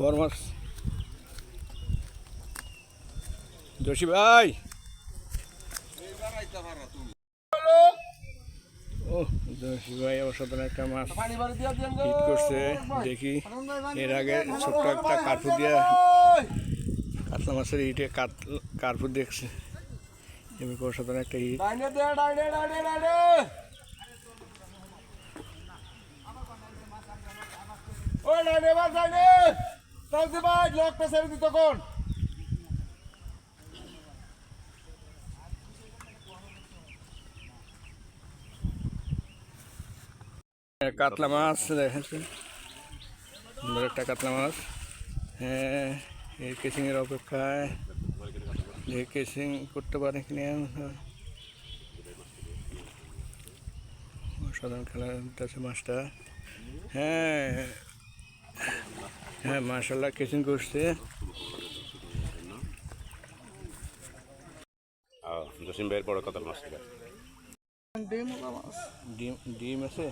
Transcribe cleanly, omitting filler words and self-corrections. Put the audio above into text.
বড় মাছ জসি ভাই। ও জসি ভাই অসাধারণ একটা মাছ হিট করছে দেখি। এর আগে ছোট্ট একটা কার্পু দিয়ে কাতলা মাছের হিটে কার্পু দেখছে, এবার অসাধারণ একটা হিট। কাতলা মাছ দেখেছেন, সুন্দর একটা কাতলা মাছ। হ্যাঁ, এই কেসিংয়ের অপেক্ষায় যে কেসিং করতে পারে কিনা। অসাধারণ খেলা আছে মাছটা। হ্যাঁ হ্যাঁ, মাশাআল্লাহ কেসিং করছে। জসিম ভাইয়ের বড় কাতল মাছ। ডিম ডিম আছে।